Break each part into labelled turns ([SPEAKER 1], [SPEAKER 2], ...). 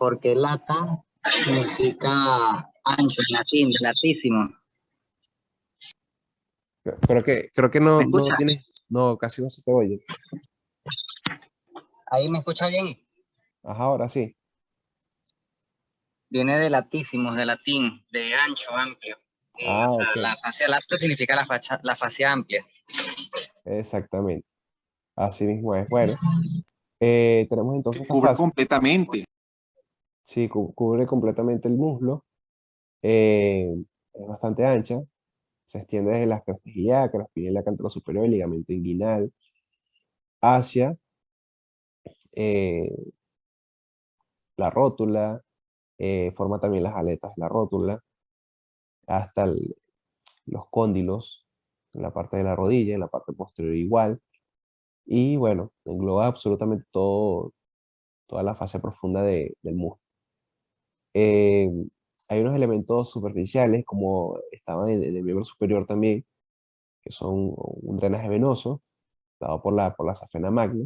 [SPEAKER 1] porque lata significa ancho en latín, de latísimo.
[SPEAKER 2] Creo que
[SPEAKER 1] ¿Me
[SPEAKER 2] no
[SPEAKER 1] escucha?
[SPEAKER 2] tienes, no, casi no se te oye.
[SPEAKER 1] ¿Ahí me escucha bien?
[SPEAKER 2] Ajá, ahora sí.
[SPEAKER 1] Viene de latísimos, de latín, de ancho, amplio.
[SPEAKER 2] Ah,
[SPEAKER 1] O sea,
[SPEAKER 2] ok,
[SPEAKER 1] la fascia lata significa la fascia amplia.
[SPEAKER 2] exactamente. Así mismo es. Bueno, tenemos entonces esta
[SPEAKER 3] Cubre
[SPEAKER 2] fase.
[SPEAKER 3] completamente.
[SPEAKER 2] Sí, cubre completamente el muslo. Es bastante ancha. Se extiende desde las crestas ilíacas, la espina ilíaca anterior superior, el ligamento inguinal, hacia eh, la rótula, forma también las aletas de la rótula, hasta los cóndilos, en la parte de la rodilla, en la parte posterior igual. Y bueno, engloba absolutamente toda la fase profunda del muslo. Eh, Hay unos elementos superficiales, como estaban en el miembro superior también, que son un drenaje venoso, dado por la safena magna.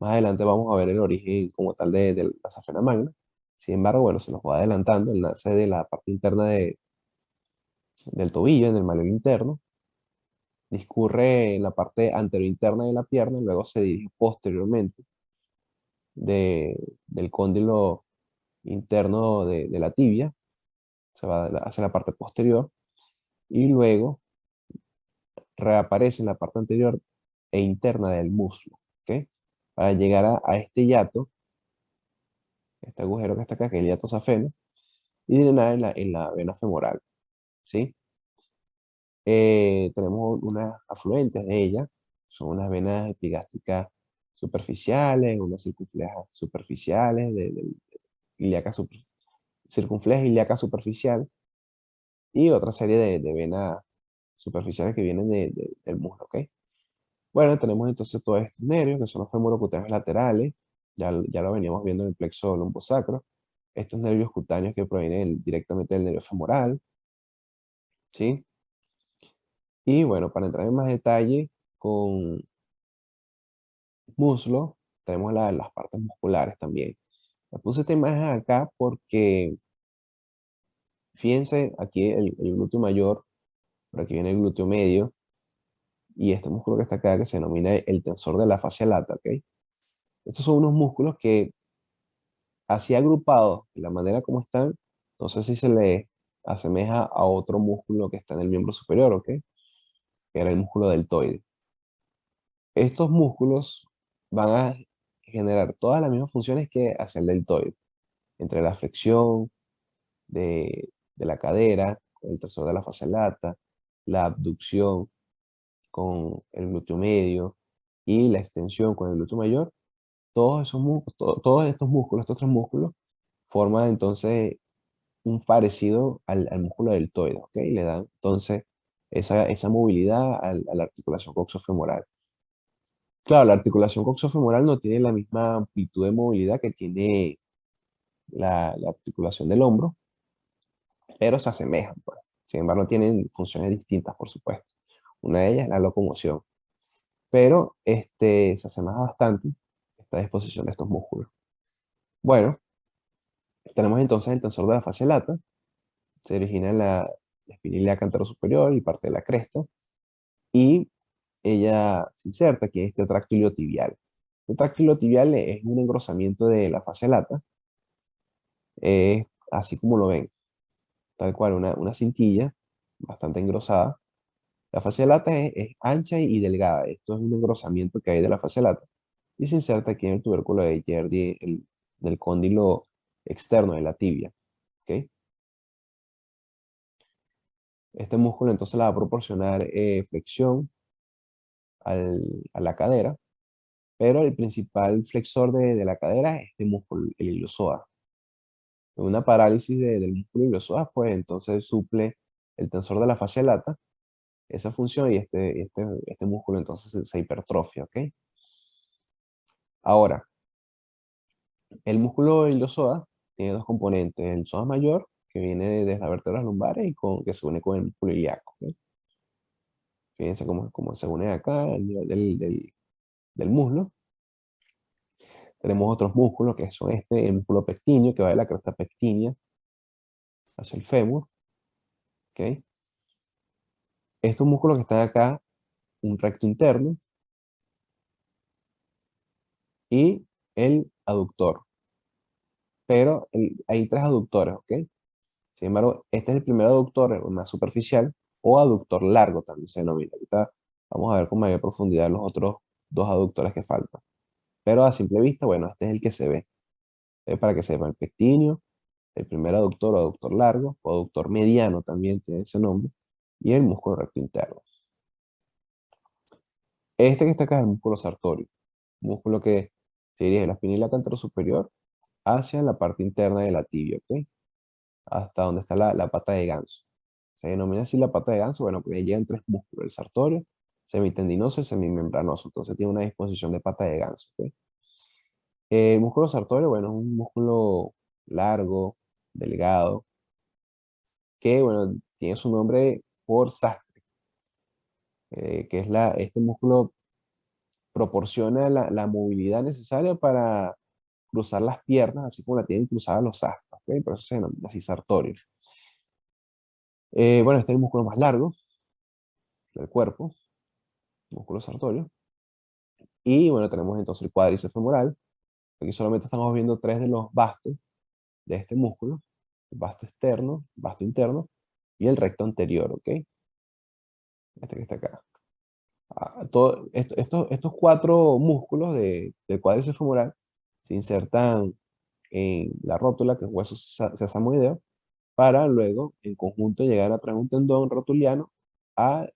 [SPEAKER 2] Más adelante vamos a ver el origen como tal de la safena magna. Sin embargo, bueno, se nos va adelantando, él nace de la parte interna del tobillo, en el maleo interno, discurre en la parte anterointerna de la pierna, luego se dirige posteriormente del cóndilo interno de la tibia, se va hacia la parte posterior, y luego reaparece en la parte anterior e interna del muslo, ¿ok? Para llegar a este hiato, este agujero que está acá, que es el hiato safeno, y drenar en la vena femoral, ¿sí? Tenemos unas afluentes de ella, son unas venas epigástricas superficiales, unas circunflejas superficiales, ilíaca circunfleja ilíaca superficial, y otra serie de venas superficiales que vienen del muslo, ¿ok? Bueno, tenemos entonces todos estos nervios, que son los femorocutáneos laterales, ya lo veníamos viendo en el plexo lumbosacro, estos nervios cutáneos que provienen directamente del nervio femoral, ¿sí? Y bueno, para entrar en más detalle con muslo, tenemos las partes musculares también. Les puse esta imagen acá porque, fíjense, aquí el glúteo mayor, por aquí viene el glúteo medio, y este músculo que está acá, que se denomina el tensor de la fascia lata, ¿ok? Estos son unos músculos que, así agrupados, de la manera como están, no sé si se le asemeja a otro músculo que está en el miembro superior, ¿ok? Que era el músculo deltoide. Estos músculos van a generar todas las mismas funciones que hace el deltoide, entre la flexión de la cadera, con el tensor de la fascia lata, la abducción con el glúteo medio y la extensión con el glúteo mayor. Todos estos músculos, estos tres músculos, forman entonces un parecido al músculo deltoide, ¿ok? Le dan entonces esa movilidad a la articulación coxofemoral. Claro, la articulación coxofemoral no tiene la misma amplitud de movilidad que tiene la articulación del hombro, pero se asemejan, pues. Sin embargo, tienen funciones distintas, por supuesto. Una de ellas es la locomoción, pero se asemeja bastante esta disposición de estos músculos. Bueno, tenemos entonces el tensor de la fascia lata, se origina en la espina ilíaca anterosuperior y parte de la cresta, y ella se inserta aquí en este tracto iliotibial. El tracto iliotibial es un engrosamiento de la fascia lata, así como lo ven, tal cual, una cintilla bastante engrosada. La fascia lata es ancha y delgada. Esto es un engrosamiento que hay de la fascia lata y se inserta aquí en el tubérculo de Jerdie, del cóndilo externo de la tibia, ¿ok? Este músculo entonces le va a proporcionar flexión a la cadera, pero el principal flexor de la cadera es este músculo, el iliosoas. En una parálisis del músculo iliosoas, pues entonces suple el tensor de la fascia lata esa función, y este músculo entonces se hipertrofia, ¿ok? Ahora, el músculo iliosoas tiene dos componentes, el psoas mayor, que viene desde las vértebras lumbares y que se une con el músculo ilíaco, ¿ok? Fíjense cómo se une acá, al nivel del muslo. Tenemos otros músculos que son el músculo pectíneo, que va de la cresta pectínea hacia el fémur. ¿Ok? Estos músculos que están acá, un recto interno y el aductor. Pero hay tres aductores, ¿ok? Sin embargo, este es el primer aductor, el más superficial, o aductor largo también se denomina. Ahorita vamos a ver con mayor profundidad los otros dos aductores que faltan. Pero a simple vista, bueno, este es el que se ve. Para que sepa, el pectíneo, el primer aductor o aductor largo, o aductor mediano también tiene ese nombre, y el músculo recto interno. Este que está acá es el músculo sartorio, músculo que se dirige de la espinilla superior hacia la parte interna de la tibia, ¿ok? Hasta donde está la pata de ganso. Se denomina así la pata de ganso, bueno, porque llegan tres músculos, el sartorio, semitendinoso y semimembranoso, entonces tiene una disposición de pata de ganso, ¿ok? El músculo sartorio, bueno, es un músculo largo, delgado, que, bueno, tiene su nombre por sastre, que es este músculo proporciona la movilidad necesaria para cruzar las piernas, así como la tienen cruzadas los sastres, ¿ok? Por eso se denomina así sartorio. Bueno, este es el músculo más largo del cuerpo, músculo sartorio. Y bueno, tenemos entonces el cuádriceps femoral. Aquí solamente estamos viendo tres de los bastos de este músculo. El vasto externo, vasto interno y el recto anterior, ¿ok? Este que está acá. Estos cuatro músculos del cuádriceps femoral se insertan en la rótula, que es hueso sesamoideo, para luego, en conjunto, llegar a través de un tendón rotuliano a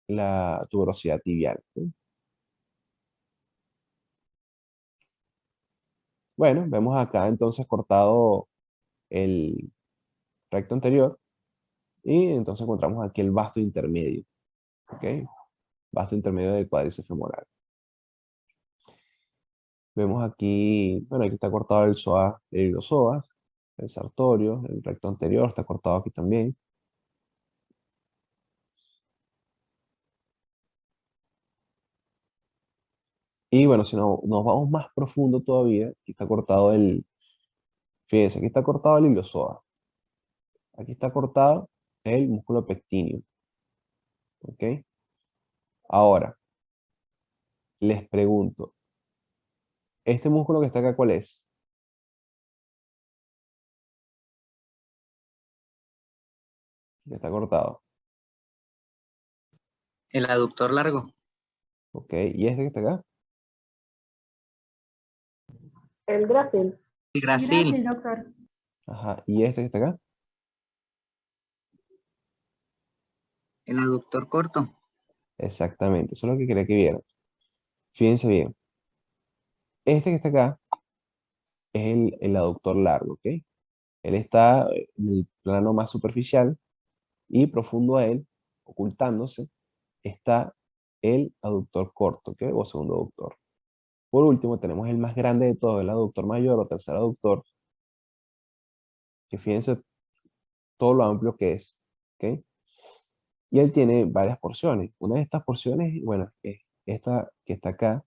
[SPEAKER 2] la tuberosidad tibial, ¿ok? Bueno, vemos acá entonces cortado el recto anterior y entonces encontramos aquí el vasto intermedio, ¿ok? Vasto intermedio del cuádriceps femoral. Vemos aquí, bueno, aquí está cortado el psoas, el iliopsoas, el sartorio, el recto anterior está cortado aquí también. Y bueno, si nos vamos más profundo todavía, aquí está cortado fíjense, aquí está cortado el iliopsoas. Aquí está cortado el músculo pectíneo, ¿ok? Ahora, les pregunto, ¿este músculo que está acá cuál es? Que está cortado,
[SPEAKER 1] El aductor largo.
[SPEAKER 2] ¿ok? ¿Y este que está acá?
[SPEAKER 3] El grácil.
[SPEAKER 1] El gracil.
[SPEAKER 3] Grácil, doctor.
[SPEAKER 2] Ajá, ¿y este que está acá?
[SPEAKER 1] El aductor corto.
[SPEAKER 2] Exactamente, eso es lo que quería que vieran. Fíjense bien, este que está acá es el aductor largo, ¿ok? Él está en el plano más superficial y profundo a él, ocultándose, está el aductor corto, ¿ok? O segundo aductor. Por último, tenemos el más grande de todos, el aductor mayor o tercer aductor, que fíjense todo lo amplio que es, ¿ok? Y él tiene varias porciones. Una de estas porciones, bueno, es esta que está acá,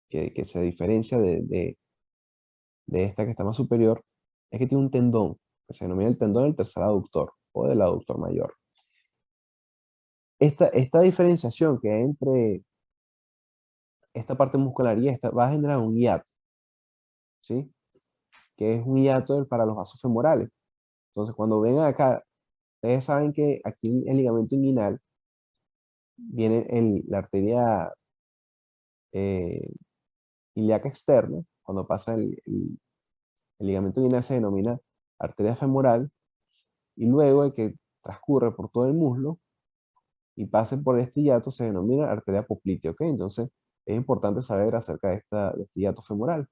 [SPEAKER 2] que se diferencia de esta que está más superior, es que tiene un tendón, que se denomina el tendón del tercer aductor o del aductor mayor. Esta diferenciación que hay entre esta parte muscular y esta va a generar un hiato, ¿sí? Que es un hiato para los vasos femorales. Entonces, cuando vengan acá, ustedes saben que aquí en el ligamento inguinal viene la arteria eh, ilíaca externa. Cuando pasa el ligamento inguinal se denomina arteria femoral y luego de que transcurre por todo el muslo y pase por este hiato se denomina arteria poplitea, ¿ok? Entonces es importante saber acerca de este hiato femoral.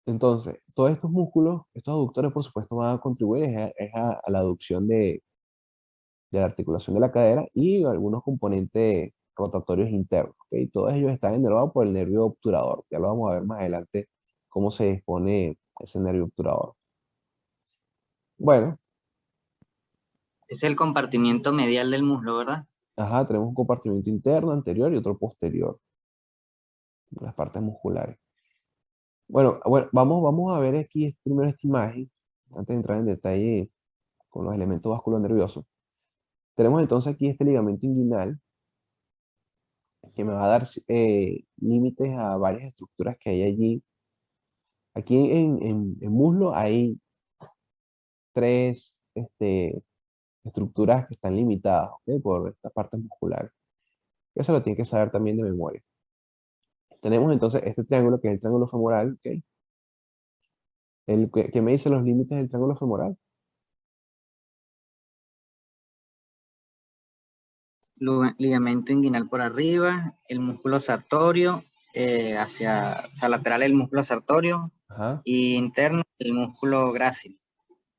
[SPEAKER 2] Entonces, todos estos músculos, estos aductores, por supuesto, van a contribuir a la aducción de la articulación de la cadera y algunos componentes rotatorios internos, ¿ok? Todos ellos están inervados por el nervio obturador. Ya lo vamos a ver más adelante cómo se dispone ese nervio obturador. Bueno,
[SPEAKER 1] Es el compartimiento medial del muslo, ¿verdad?
[SPEAKER 2] ajá, tenemos un compartimento interno, anterior y otro posterior. las partes musculares. Bueno, vamos a ver aquí primero esta imagen, antes de entrar en detalle con los elementos vasculonerviosos. Tenemos entonces aquí este ligamento inguinal, que me va a dar límites a varias estructuras que hay allí. Aquí en muslo hay tres estructuras que están limitadas, ¿ok? Por estas partes musculares. Eso lo tienen que saber también de memoria. Tenemos entonces este triángulo, que es el triángulo femoral, ¿ok? ¿Qué me dice los límites del triángulo femoral?
[SPEAKER 1] Ligamento inguinal por arriba, el músculo sartorio, o sea, lateral el músculo sartorio,
[SPEAKER 2] Ajá,
[SPEAKER 1] y interno el músculo grácil.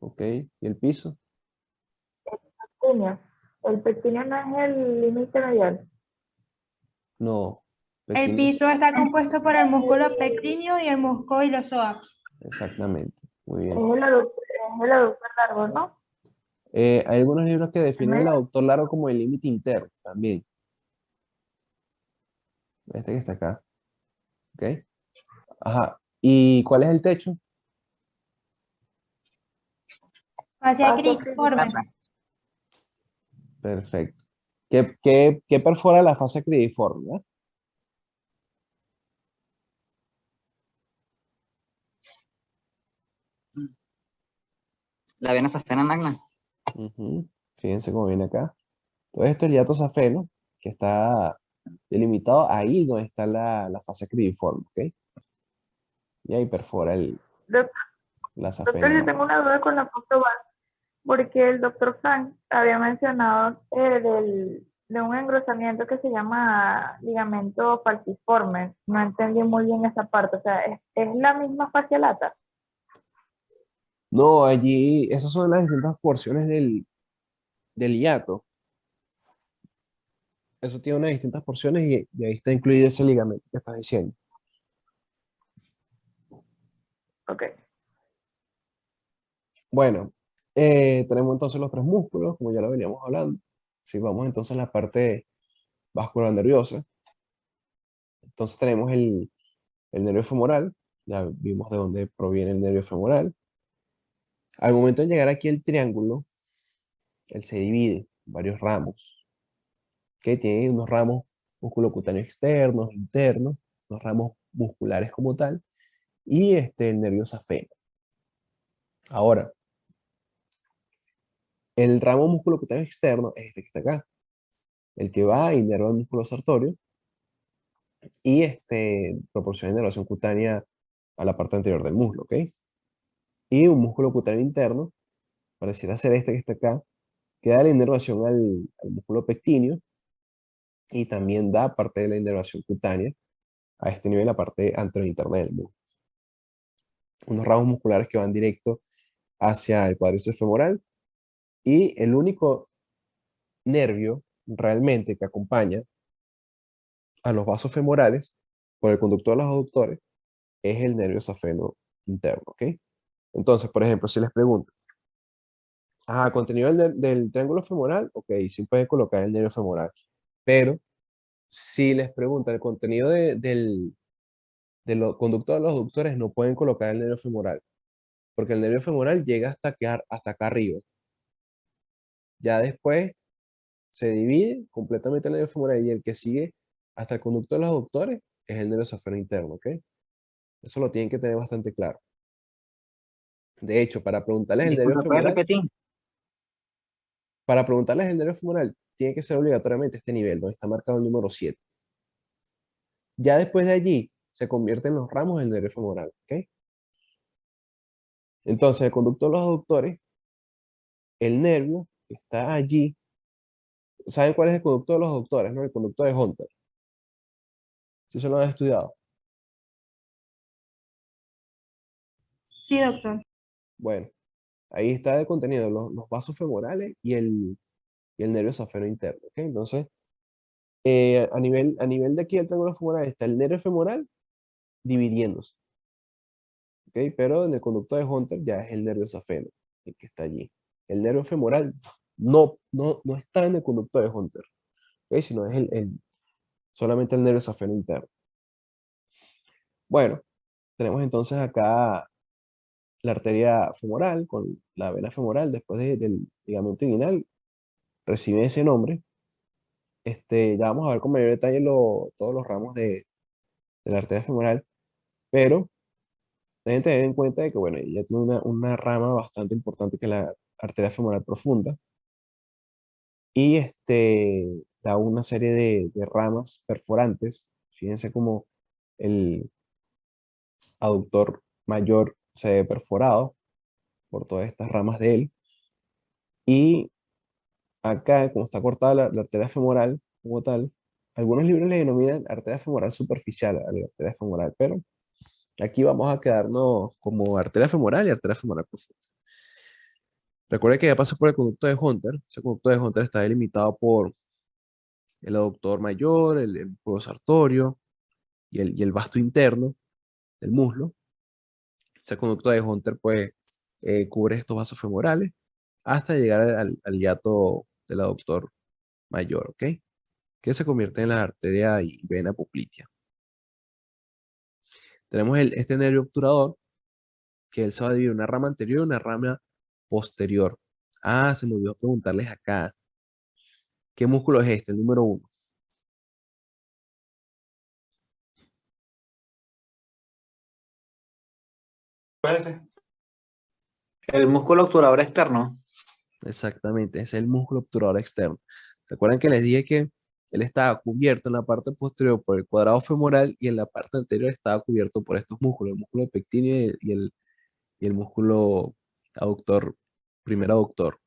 [SPEAKER 2] ok. ¿Y el piso?
[SPEAKER 3] Pectíneo. El pectíneo no es el límite medial.
[SPEAKER 2] No.
[SPEAKER 4] El
[SPEAKER 2] Pectíneo.
[SPEAKER 4] piso está compuesto por el músculo pectíneo y el músculo iliosoapsis.
[SPEAKER 2] Exactamente. Muy
[SPEAKER 3] Es
[SPEAKER 2] bien.
[SPEAKER 3] el aductor largo, ¿no?
[SPEAKER 2] Hay algunos libros que
[SPEAKER 3] ¿El
[SPEAKER 2] definen el
[SPEAKER 3] medio?
[SPEAKER 2] aductor largo como el límite interno también. Este que está acá. ¿Ok? Ajá. ¿Y cuál es el techo?
[SPEAKER 4] Fascia
[SPEAKER 3] Fascia
[SPEAKER 4] cribriforme.
[SPEAKER 3] cribriforme.
[SPEAKER 2] Perfecto. ¿Qué perfora la fascia cribriforme?
[SPEAKER 1] La vena safena magna.
[SPEAKER 2] Ujú. Fíjense cómo viene acá. Entonces, esto es el hiato safeno, que está delimitado ahí donde está la fascia cribriforme, ¿ok? Y ahí perfora
[SPEAKER 3] Doctor,
[SPEAKER 2] la
[SPEAKER 3] doctor,
[SPEAKER 2] safena
[SPEAKER 3] yo
[SPEAKER 2] magna.
[SPEAKER 3] tengo una duda con la foto base, porque el doctor Frank había mencionado de un engrosamiento que se llama ligamento falciforme. No entendí muy bien esa parte. O sea, ¿es la misma fascia lata?
[SPEAKER 2] No, allí, esas son las distintas porciones del hiato. Eso tiene unas distintas porciones y ahí está incluido ese ligamento que estás diciendo.
[SPEAKER 3] Ok.
[SPEAKER 2] Bueno, tenemos entonces los tres músculos, como ya lo veníamos hablando. Si vamos entonces a la parte vascular nerviosa, entonces tenemos el nervio femoral, ya vimos de dónde proviene el nervio femoral. Al momento de llegar aquí al triángulo, él se divide en varios ramos, que tiene unos ramos musculocutáneos externos, internos, unos ramos musculares como tal, y el nervio safeno. Ahora, el ramo musculocutáneo externo es este que está acá, el que va a inervar el músculo sartorio y proporciona inervación cutánea a la parte anterior del muslo, ¿ok? Y un músculo cutáneo interno, pareciera ser este que está acá, que da la inervación al músculo pectíneo y también da parte de la inervación cutánea a este nivel, la parte anterointerna del muslo. Unos ramos musculares que van directo hacia el cuádriceps femoral y el único nervio realmente que acompaña a los vasos femorales por el conducto de los aductores es el nervio safeno interno, ¿ok? Entonces, por ejemplo, si les pregunto, contenido del triángulo femoral, ok, sí pueden colocar el nervio femoral, pero si les preguntan el contenido de los conductos de los aductores, no pueden colocar el nervio femoral, porque el nervio femoral llega hasta acá arriba. Ya después se divide completamente el nervio femoral y el que sigue hasta el conducto de los aductores es el nervio safeno interno, ¿ok? Eso lo tienen que tener bastante claro. De hecho,
[SPEAKER 1] Disculpa, ¿puedes repetir?
[SPEAKER 2] para preguntarles el nervio femoral, tiene que ser obligatoriamente este nivel, donde está marcado el número 7. Ya después de allí, se convierte en los ramos del nervio femoral, ¿ok? Entonces, el conducto de los aductores, el nervio está allí. ¿Saben cuál es el conducto de los aductores, no? El conducto de Hunter. Si se lo han estudiado.
[SPEAKER 4] Sí, doctor.
[SPEAKER 2] Bueno, ahí está el contenido, los vasos femorales y el nervio safeno interno, ¿ok? Entonces, a nivel de aquí del triángulo femoral está el nervio femoral dividiéndose, ¿ok? Pero en el conducto de Hunter ya es el nervio safeno, el que está allí. El nervio femoral no está en el conducto de Hunter, ¿ok? Sino es solamente el nervio safeno interno. Bueno, tenemos entonces acá la arteria femoral con la vena femoral después del ligamento inguinal, recibe ese nombre. Ya vamos a ver con mayor detalle todos los ramos de la arteria femoral, pero deben tener en cuenta de que, bueno, ella tiene una rama bastante importante que es la arteria femoral profunda, y da una serie de ramas perforantes. Fíjense como el aductor mayor se ve perforado por todas estas ramas de él, y acá, como está cortada la arteria femoral como tal, algunos libros le denominan arteria femoral superficial a la arteria femoral, pero aquí vamos a quedarnos como arteria femoral y arteria femoral profunda. Recuerde que ya pasa por el conducto de Hunter. Ese conducto de Hunter está delimitado por el aductor mayor, el músculo sartorio y el vasto interno del muslo. Ese conducto de Hunter pues cubre estos vasos femorales hasta llegar al hiato del aductor mayor, ¿ok? Que se convierte en la arteria y vena poplitea. Tenemos este nervio obturador, que él se va a dividir en una rama anterior y una rama posterior. Ah, se me olvidó preguntarles acá. ¿Qué músculo es este? El número 1.
[SPEAKER 1] El músculo obturador externo.
[SPEAKER 2] Exactamente, ese es el músculo obturador externo. ¿Recuerdan que les dije que él estaba cubierto en la parte posterior por el cuadrado femoral y en la parte anterior estaba cubierto por estos músculos, el músculo pectíneo y el músculo aductor, primer aductor?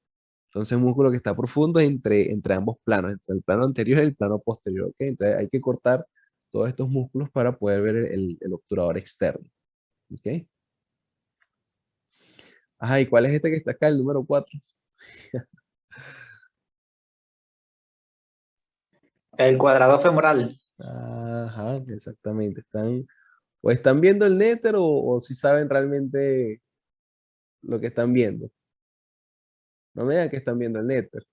[SPEAKER 2] Entonces, un músculo que está profundo entre ambos planos, entre el plano anterior y el plano posterior, ¿ok? Entonces, hay que cortar todos estos músculos para poder ver el obturador externo, ¿ok? Ajá, ¿y cuál es este que está acá, el número 4?
[SPEAKER 1] El cuadrado femoral.
[SPEAKER 2] Ajá, exactamente. O están viendo el néter o si saben realmente lo que están viendo. No me digan que están viendo el néter.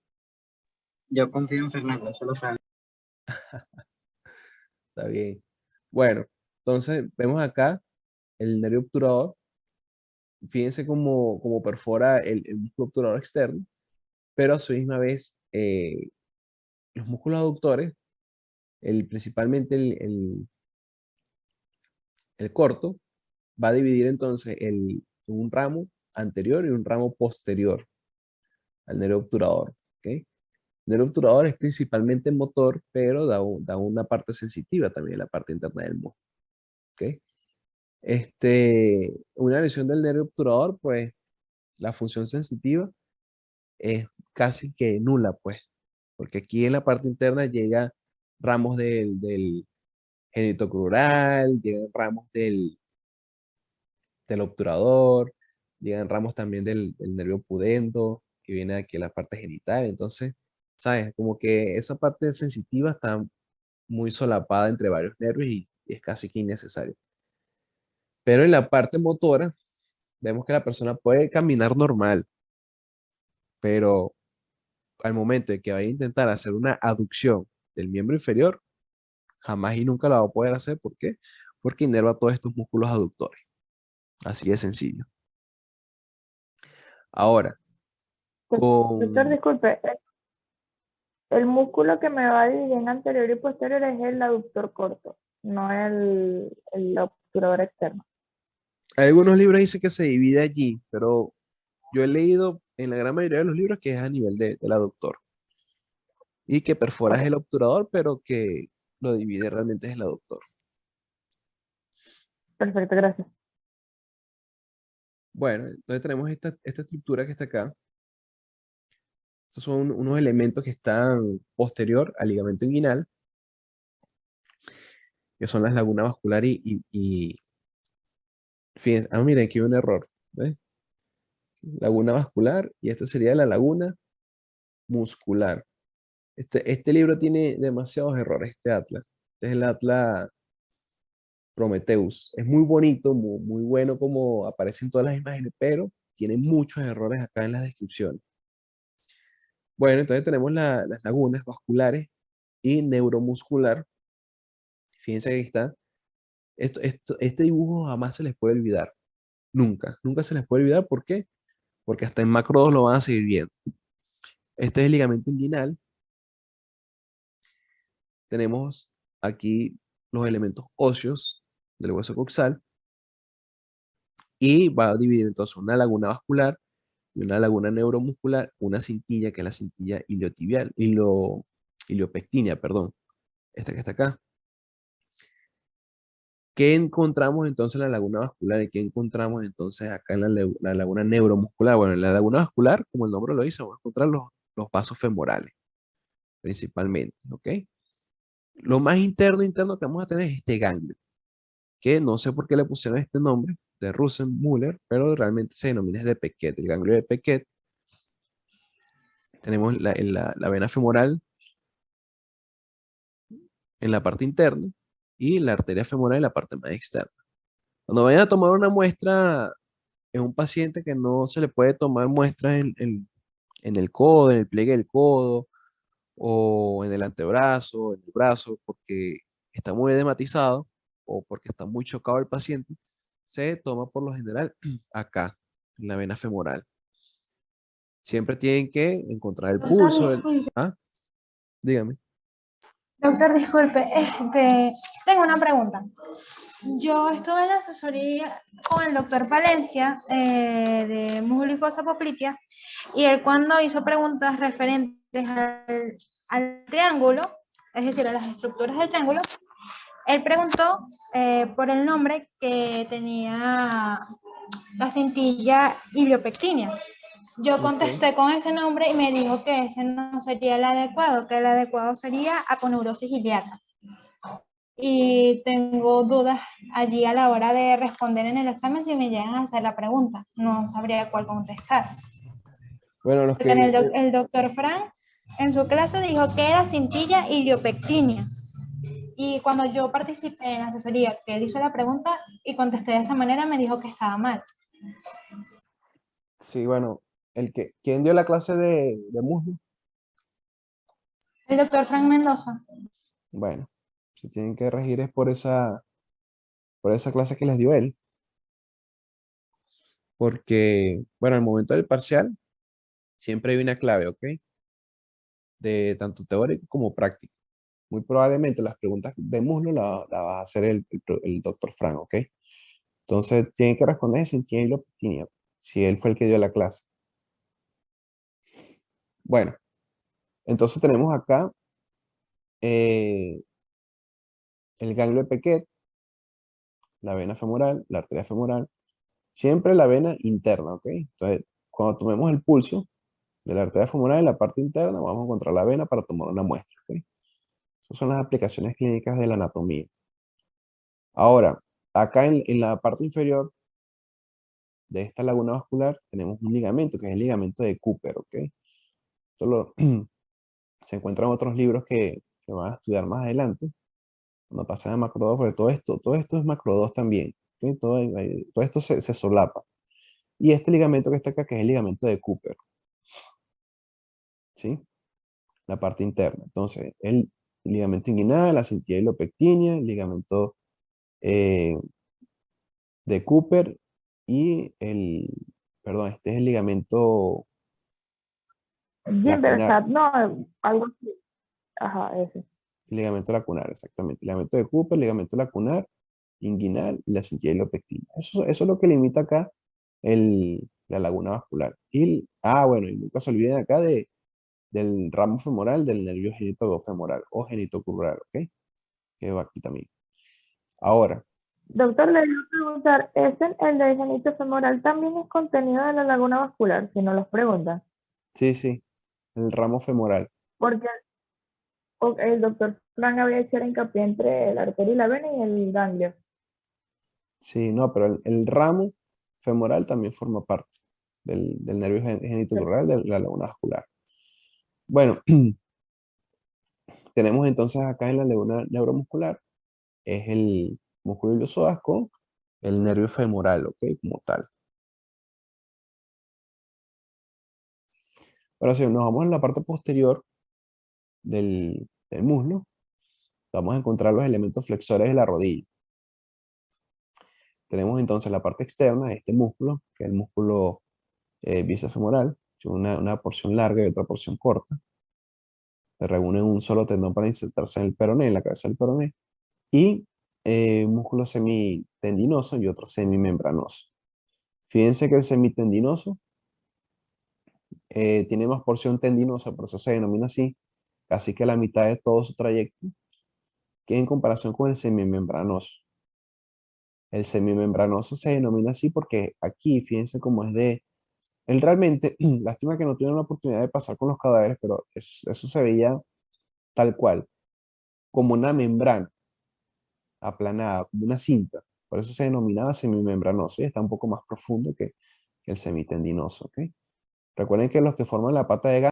[SPEAKER 1] Yo confío en Fernando, eso lo sabe.
[SPEAKER 2] Está bien. Bueno, entonces vemos acá el nervio obturador. Fíjense cómo perfora el músculo obturador externo, pero a su misma vez los músculos aductores, principalmente el corto, va a dividir entonces un ramo anterior y un ramo posterior al nervio obturador. ¿Ok? El nervio obturador es principalmente motor, pero da una parte sensitiva también, la parte interna del músculo. ¿Ok? Una lesión del nervio obturador, pues la función sensitiva es casi que nula, pues, porque aquí en la parte interna llega ramos del genitocrural, llegan ramos del obturador, llegan ramos también del nervio pudendo, que viene aquí en la parte genital. Entonces, ¿sabes? Como que esa parte sensitiva está muy solapada entre varios nervios y es casi que innecesario. Pero en la parte motora, vemos que la persona puede caminar normal, pero al momento de que vaya a intentar hacer una aducción del miembro inferior, jamás y nunca la va a poder hacer. ¿Por qué? Porque inerva todos estos músculos aductores. Así de sencillo. Ahora,
[SPEAKER 3] Doctor,
[SPEAKER 2] con...
[SPEAKER 3] disculpe, el músculo que me va a dividir en anterior y posterior es el aductor corto, no el obturador externo.
[SPEAKER 2] Algunos libros dicen que se divide allí, pero yo he leído en la gran mayoría de los libros que es a nivel del aductor. Y que perfora
[SPEAKER 3] Ok,
[SPEAKER 2] el obturador, pero que lo divide realmente es el aductor.
[SPEAKER 3] perfecto, gracias.
[SPEAKER 2] Bueno, entonces tenemos esta estructura que está acá. Estos son unos elementos que están posterior al ligamento inguinal, que son las lagunas vascular y fíjense, miren, aquí hay un error, ¿ves? Laguna vascular y esta sería la laguna muscular. Este libro tiene demasiados errores, este atlas. Este es el atlas Prometheus. Es muy bonito, muy bueno como aparecen todas las imágenes, pero tiene muchos errores acá en las descripciones. Bueno, entonces tenemos las lagunas vasculares y neuromuscular. Fíjense que aquí está Este dibujo jamás se les puede olvidar. Nunca, nunca se les puede olvidar. ¿Por qué? Porque hasta en macro 2 lo van a seguir viendo. Este es el ligamento inguinal. Tenemos aquí los elementos óseos del hueso coxal y va a dividir entonces una laguna vascular y una laguna neuromuscular, una cintilla que es la cintilla iliotibial, iliopectínea, perdón, esta que está acá. ¿Qué encontramos entonces en la laguna vascular y qué encontramos entonces acá en la laguna neuromuscular? Bueno, en la laguna vascular, como el nombre lo dice, vamos a encontrar los vasos femorales, principalmente, ¿ok? Lo más interno que vamos a tener es este ganglio, que no sé por qué le pusieron este nombre de Rosenmüller, pero realmente se denomina de Pequet, el ganglio de Pequet. Tenemos la vena femoral en la parte interna y la arteria femoral en la parte más externa. Cuando vayan a tomar una muestra en un paciente que no se le puede tomar muestras en el codo, en el pliegue del codo, o en el antebrazo, en el brazo, porque está muy edematizado o porque está muy chocado el paciente, se toma por lo general acá, en la vena femoral. Siempre tienen que encontrar el
[SPEAKER 4] Doctor,
[SPEAKER 2] pulso.
[SPEAKER 4] disculpe.
[SPEAKER 2] ¿Ah? Dígame.
[SPEAKER 4] Doctor, disculpe, tengo una pregunta. Yo estuve en la asesoría con el doctor Palencia de muslo y fosa poplitea y él cuando hizo preguntas referentes al triángulo, es decir, a las estructuras del triángulo, él preguntó por el nombre que tenía la cintilla iliopectínea. Yo
[SPEAKER 2] Ok.
[SPEAKER 4] contesté con ese nombre y me dijo que ese no sería el adecuado, que el adecuado sería aponeurosis ilíaca. Y tengo dudas allí a la hora de responder en el examen si me llegan a hacer la pregunta. No sabría cuál contestar.
[SPEAKER 2] Bueno, los
[SPEAKER 4] Porque en
[SPEAKER 2] que,
[SPEAKER 4] el doctor Frank en su clase dijo que era cintilla iliopectínea. Y cuando yo participé en la asesoría, que él hizo la pregunta y contesté de esa manera, me dijo que estaba mal.
[SPEAKER 2] sí, bueno, ¿quién dio la clase de muslo?
[SPEAKER 4] El doctor Frank Mendoza.
[SPEAKER 2] Bueno, se tienen que regir es por esa clase que les dio él, porque, bueno, al momento del parcial siempre hay una clave, ¿ok? De tanto teórico como práctico. Muy probablemente las preguntas de muslo la va a hacer el doctor Frank, ¿ok? Entonces tiene que responder sin tiene hilo, si él fue el que dio la clase. Bueno, entonces tenemos acá eh, el ganglio de Pequet, la vena femoral, la arteria femoral, siempre la vena interna, ¿ok? Entonces, cuando tomemos el pulso de la arteria femoral en la parte interna, vamos a encontrar la vena para tomar una muestra, ¿ok? Esas son las aplicaciones clínicas de la anatomía. Ahora, acá en la parte inferior de esta laguna vascular tenemos un ligamento, que es el ligamento de Cooper, ¿ok? Esto se encuentran otros libros que van a estudiar más adelante, cuando pasen a macro 2, porque todo esto es macro 2 también, ¿ok? Todo esto se solapa. Y este ligamento que está acá, que es el ligamento de Cooper, ¿sí? La parte interna. Entonces, el ligamento inguinal, la cintilla ilopectínea, el ligamento eh, de Cooper y perdón, este es el ligamento lacunar,
[SPEAKER 3] Gimbersat, no, algo así. Ajá, ese.
[SPEAKER 2] el ligamento lacunar, exactamente. El ligamento de Cooper, ligamento lacunar, inguinal y la cintilla ilopectínea. Eso es lo que limita acá la laguna vascular. Bueno, y nunca se olviden acá del ramo femoral del nervio genitogofemoral o genitocrural, ¿ok? Que va aquí también. Ahora,
[SPEAKER 3] Doctor, le iba a preguntar, el del genito femoral también es contenido de la laguna vascular? Si no los preguntan.
[SPEAKER 2] sí, el ramo femoral.
[SPEAKER 3] Porque el doctor Frank había hecho el hincapié entre la arteria y la vena y el ganglio.
[SPEAKER 2] Sí, no, pero el ramo femoral también forma parte del nervio genitocrural de la laguna vascular. Bueno, tenemos entonces acá en la laguna neuromuscular, es el músculo iliopsoas con el nervio femoral, ¿ok? Como tal. Ahora si nos vamos en la parte posterior del muslo, vamos a encontrar los elementos flexores de la rodilla. Tenemos entonces la parte externa de este músculo, que es el músculo bíceps femoral, una porción larga y otra porción corta. Se reúnen en un solo tendón para insertarse en el peroné, en la cabeza del peroné. Y un músculo semitendinoso y otro semimembranoso. Fíjense que el semitendinoso tiene más porción tendinosa, por eso se denomina así, casi que la mitad de todo su trayecto, que en comparación con el semimembranoso. El semimembranoso se denomina así porque aquí, fíjense cómo es de... Él realmente, lástima que no tuvieron la oportunidad de pasar con los cadáveres, pero eso se veía tal cual, como una membrana aplanada, como una cinta. Por eso se denominaba semimembranoso y está un poco más profundo que el semitendinoso, ¿ok? Recuerden que los que forman la pata de